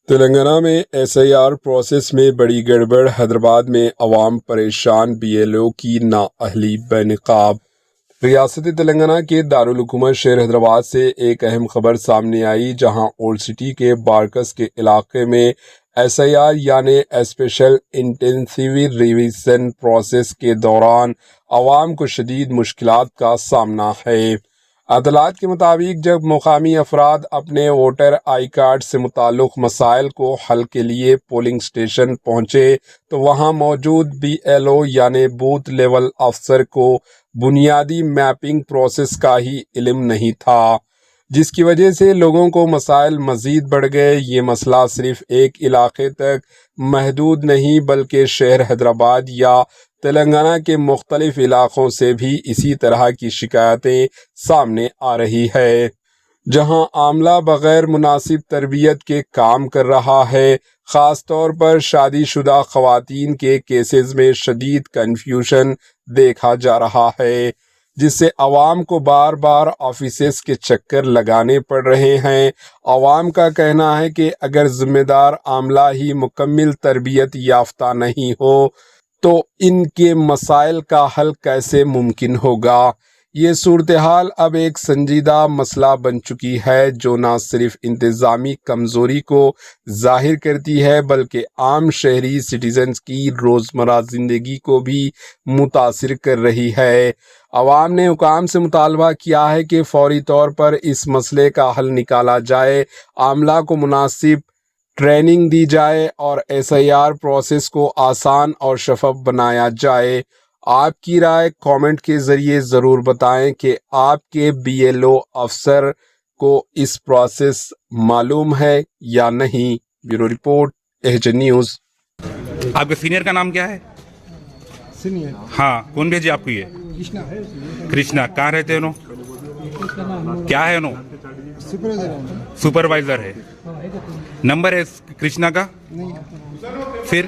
تلنگانہ میں SIR process میں بڑی گڑبڑ، حیدرآباد میں عوام پریشان، BLO کی نااہلی بے نقاب۔ ریاست تلنگانہ کے دارالحکومت شہر حیدرآباد سے ایک اہم خبر سامنے آئی، جہاں اولڈ سٹی کے بارکس کے علاقے میں SIR یعنی اسپیشل انٹینسیو ریویژن پروسیس کے دوران عوام کو شدید مشکلات کا سامنا ہے۔ اطلاعات کے مطابق جب مقامی افراد اپنے ووٹر آئی کارڈ سے متعلق مسائل کو حل کے لیے پولنگ اسٹیشن پہنچے تو وہاں موجود BLO یعنی بوتھ لیول افسر کو بنیادی میپنگ پروسیس کا ہی علم نہیں تھا، جس کی وجہ سے لوگوں کو مسائل مزید بڑھ گئے۔ یہ مسئلہ صرف ایک علاقے تک محدود نہیں بلکہ شہر حیدرآباد یا تلنگانہ کے مختلف علاقوں سے بھی اسی طرح کی شکایتیں سامنے آ رہی ہے، جہاں عملہ بغیر مناسب تربیت کے کام کر رہا ہے۔ خاص طور پر شادی شدہ خواتین کے کیسز میں شدید کنفیوژن دیکھا جا رہا ہے، جس سے عوام کو بار بار آفیسز کے چکر لگانے پڑ رہے ہیں۔ عوام کا کہنا ہے کہ اگر ذمہ دار عملہ ہی مکمل تربیت یافتہ نہیں ہو تو ان کے مسائل کا حل کیسے ممکن ہوگا۔ یہ صورتحال اب ایک سنجیدہ مسئلہ بن چکی ہے، جو نہ صرف انتظامی کمزوری کو ظاہر کرتی ہے بلکہ عام شہری سٹیزنز کی روزمرہ زندگی کو بھی متاثر کر رہی ہے۔ عوام نے حکام سے مطالبہ کیا ہے کہ فوری طور پر اس مسئلے کا حل نکالا جائے، عملہ کو مناسب ٹریننگ دی جائے اور SIR پروسیس کو آسان اور شفاف بنایا جائے۔ آپ کی رائے کامنٹ کے ذریعے ضرور بتائیں کہ آپ کے BLO افسر کو اس پروسیس معلوم ہے یا نہیں۔ Bureau report HN news. آپ کے سینئر کا نام کیا ہے؟ سینئر ہاں، کون بھیجی آپ کو یہ؟ کرشنا۔ کہاں رہتے ہیں انہوں؟ کیا ہے انہوں؟ سپروائزر ہے۔ نمبر ہے کرشنا کا؟ پھر